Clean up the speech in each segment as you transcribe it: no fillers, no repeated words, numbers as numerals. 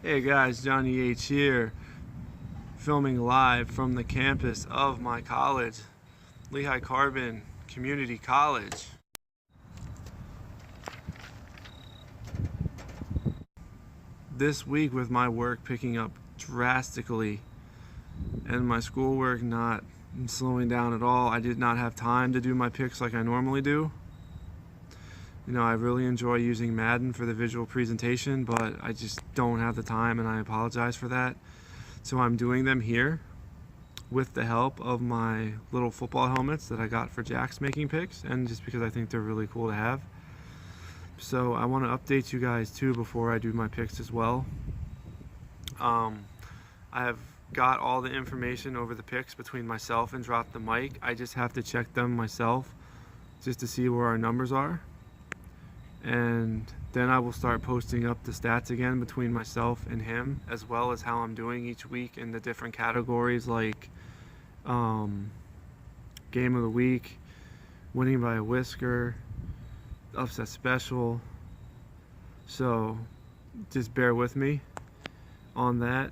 Hey guys, Johnny H here, filming live from the campus of my college, Lehigh Carbon Community College. This week with my work picking up drastically and my schoolwork not slowing down at all, I did not have time to do my picks like I normally do. You know, I really enjoy using Madden for the visual presentation, but I just don't have the time and I apologize for that. So I'm doing them here with the help of my little football helmets that I got for Jax making picks, and just because I think they're really cool to have. So I want to update you guys too before I do my picks as well. I have got all the information over the picks between myself and Drop the Mic. I just have to check them myself just to see where our numbers are. And then I will start posting up the stats again between myself and him, as well as how I'm doing each week in the different categories like game of the week, winning by a whisker, upset special. So just bear with me on that.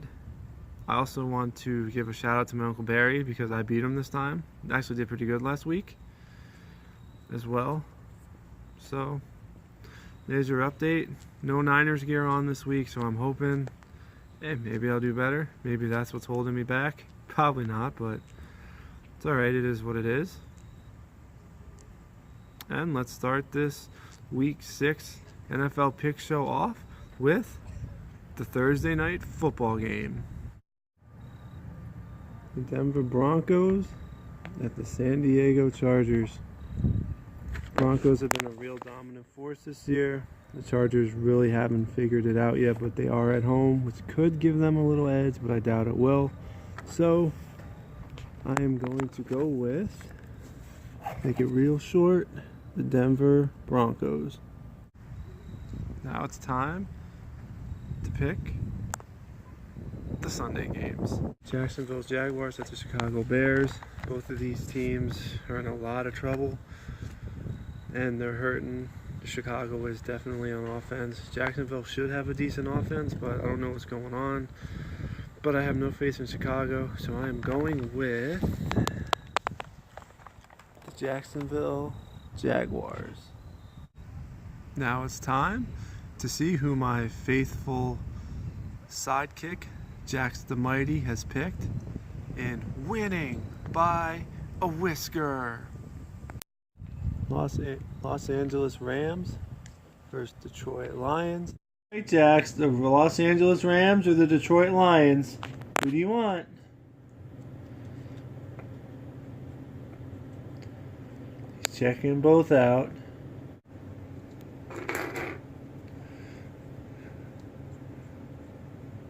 I also want to give a shout out to my Uncle Barry because I beat him this time. I actually did pretty good last week as well. So there's your update. No Niners gear on this week, so I'm hoping maybe I'll do better. Maybe that's what's holding me back. Probably not, but it's alright. It is what it is. And let's start this week 6 NFL pick show off with the Thursday night football game. The Denver Broncos at the San Diego Chargers. Broncos have been a real dominant force this year. The Chargers really haven't figured it out yet, but they are at home, which could give them a little edge, but I doubt it will. So I am going to go with, make it real short, the Denver Broncos. Now it's time to pick the Sunday games. Jacksonville Jaguars at the Chicago Bears. Both of these teams are in a lot of trouble and they're hurting. Chicago is definitely on offense. Jacksonville should have a decent offense, but I don't know what's going on. But I have no faith in Chicago, so I am going with the Jacksonville Jaguars. Now it's time to see who my faithful sidekick, Jax The Mighty, has picked in winning by a whisker. Los Angeles Rams versus Detroit Lions. Hey Jax, the Los Angeles Rams or the Detroit Lions? Who do you want? He's checking both out.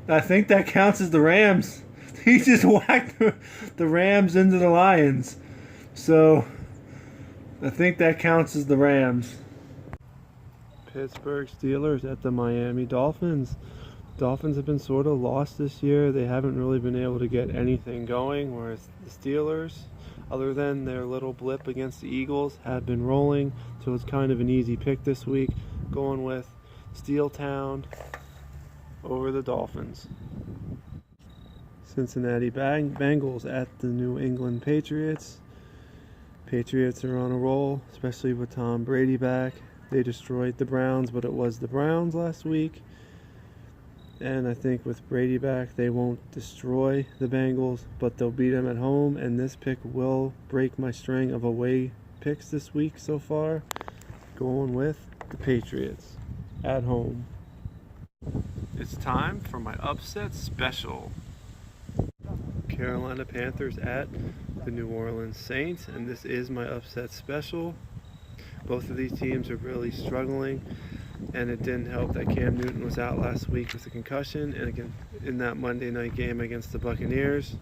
I think that counts as the Rams. He just whacked the Rams into the Lions. So I think that counts as the Rams. Pittsburgh Steelers at the Miami Dolphins. Dolphins have been sort of lost this year. They haven't really been able to get anything going, whereas the Steelers, other than their little blip against the Eagles, have been rolling. So it's kind of an easy pick this week, going with Steel Town over the Dolphins. Cincinnati Bengals at the New England Patriots. Patriots are on a roll, especially with Tom Brady back. They destroyed the Browns, but it was the Browns last week. And I think with Brady back, they won't destroy the Bengals, but they'll beat them at home. And this pick will break my string of away picks this week so far. Going with the Patriots at home. It's time for my upset special. Carolina Panthers at the New Orleans Saints, and this is my upset special. Both of these teams are really struggling, and it didn't help that Cam Newton was out last week with a concussion, and again in that Monday night game against the Buccaneers.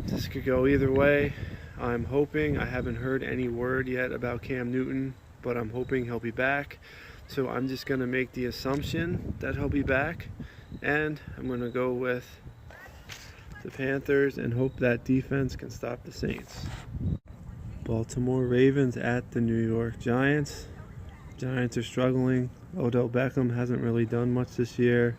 This could go either way. I'm hoping, I haven't heard any word yet about Cam Newton, but I'm hoping he'll be back. So I'm just going to make the assumption that he'll be back, and I'm going to go with the Panthers and hope that defense can stop the Saints. Baltimore Ravens at the New York Giants. Giants are struggling. Odell Beckham hasn't really done much this year.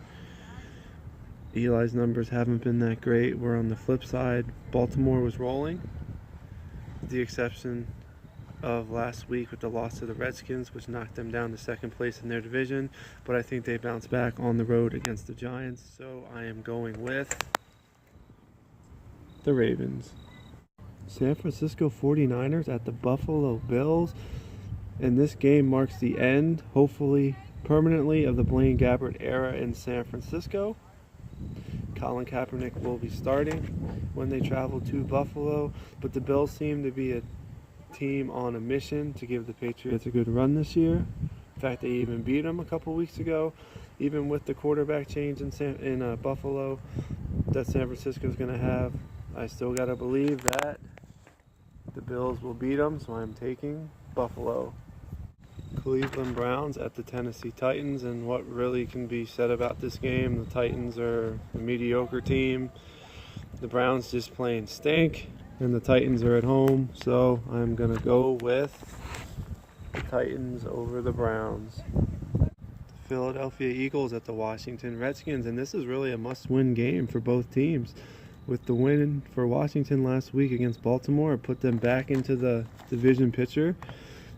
Eli's numbers haven't been that great. Where on the flip side, Baltimore was rolling, with the exception of last week with the loss to the Redskins, which knocked them down to second place in their division. But I think they bounced back on the road against the Giants, so I am going with the Ravens. San Francisco 49ers at the Buffalo Bills, and this game marks the end, hopefully permanently, of the Blaine Gabbert era in San Francisco. Colin Kaepernick will be starting when they travel to Buffalo, but the Bills seem to be a team on a mission to give the Patriots a good run this year. In fact, they even beat them a couple weeks ago. Even with the quarterback change in Buffalo that San Francisco is going to have, I still got to believe that the Bills will beat them, so I'm taking Buffalo. Cleveland Browns at the Tennessee Titans, and what really can be said about this game? The Titans are a mediocre team. The Browns just plain stink, and the Titans are at home, so I'm going to go with the Titans over the Browns. The Philadelphia Eagles at the Washington Redskins, and this is really a must-win game for both teams. With the win for Washington last week against Baltimore, it put them back into the division picture.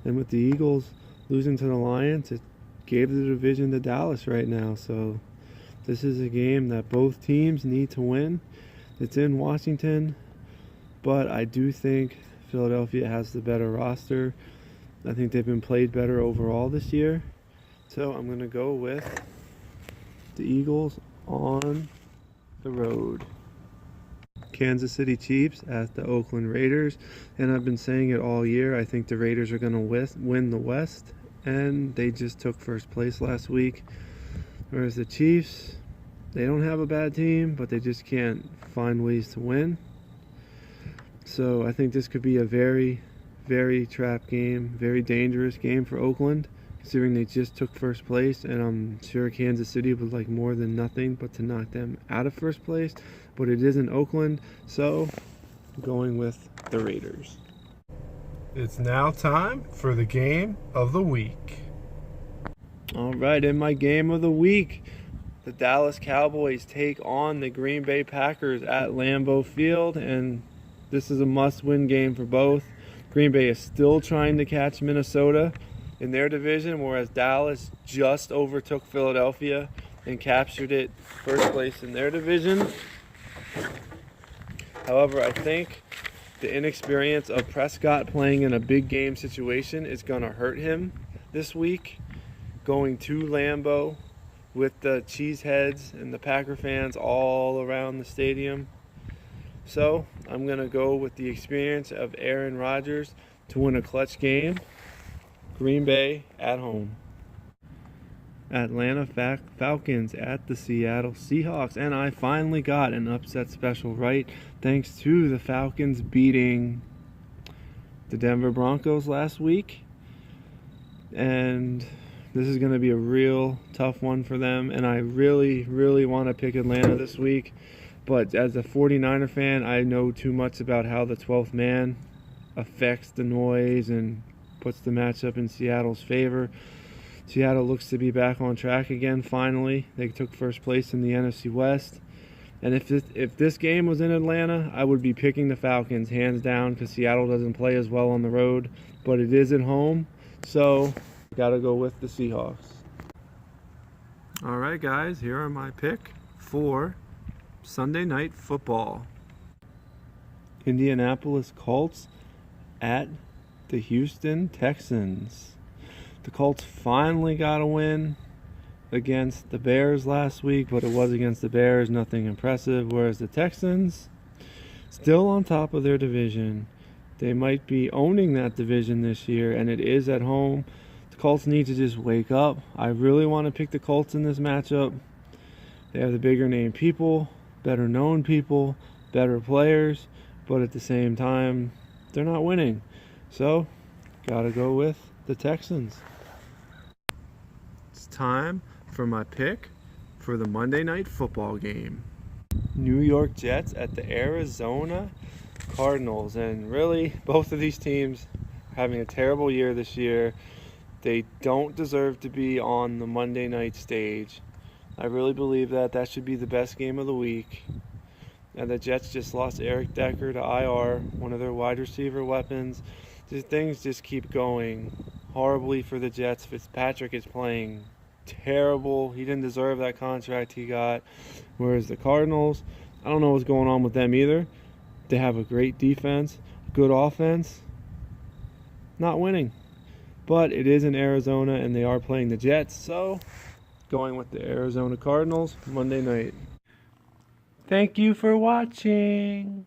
And with the Eagles losing to the Lions, it gave the division to Dallas right now. So this is a game that both teams need to win. It's in Washington, but I do think Philadelphia has the better roster. I think they've been played better overall this year. So I'm going to go with the Eagles on the road. Kansas City Chiefs at the Oakland Raiders, and I've been saying it all year. I think the Raiders are going to win the West, and they just took first place last week. Whereas the Chiefs, they don't have a bad team, but they just can't find ways to win. So I think this could be a very, very trap game, very dangerous game for Oakland, considering they just took first place, and I'm sure Kansas City would like more than nothing but to knock them out of first place. But it is in Oakland, so I'm going with the Raiders. It's now time for the game of the week. All right, in my game of the week, the Dallas Cowboys take on the Green Bay Packers at Lambeau Field, and this is a must-win game for both. Green Bay is still trying to catch Minnesota in their division, whereas Dallas just overtook Philadelphia and captured it first place in their division. However, I think the inexperience of Prescott playing in a big game situation is going to hurt him this week. Going to Lambeau with the Cheeseheads and the Packer fans all around the stadium. So I'm going to go with the experience of Aaron Rodgers to win a clutch game. Green Bay at home. Atlanta Falcons at the Seattle Seahawks, and I finally got an upset special right thanks to the Falcons beating the Denver Broncos last week, and this is going to be a real tough one for them, and I really want to pick Atlanta this week, but as a 49er fan, I know too much about how the 12th man affects the noise and puts the matchup in Seattle's favor. Seattle looks to be back on track again, finally. They took first place in the NFC West. And if this game was in Atlanta, I would be picking the Falcons hands down because Seattle doesn't play as well on the road. But it is at home, so got to go with the Seahawks. All right, guys, here are my pick for Sunday Night Football. Indianapolis Colts at the Houston Texans. The Colts finally got a win against the Bears last week, but it was against the Bears, nothing impressive. Whereas the Texans, still on top of their division. They might be owning that division this year, and it is at home. The Colts need to just wake up. I really want to pick the Colts in this matchup. They have the bigger name people, better known people, better players, but at the same time, they're not winning. So, gotta go with the Texans. It's time for my pick for the Monday Night Football game. New York Jets at the Arizona Cardinals, and really both of these teams are having a terrible year this year. They don't deserve to be on the Monday night stage. I really believe that should be the best game of the week. And the Jets just lost Eric Decker to IR, one of their wide receiver weapons. Things just keep going horribly for the Jets. Fitzpatrick is playing terrible. He didn't deserve that contract he got. Whereas the Cardinals, I don't know what's going on with them either. They have a great defense, good offense, not winning. But it is in Arizona and they are playing the Jets, so going with the Arizona Cardinals Monday night. Thank you for watching.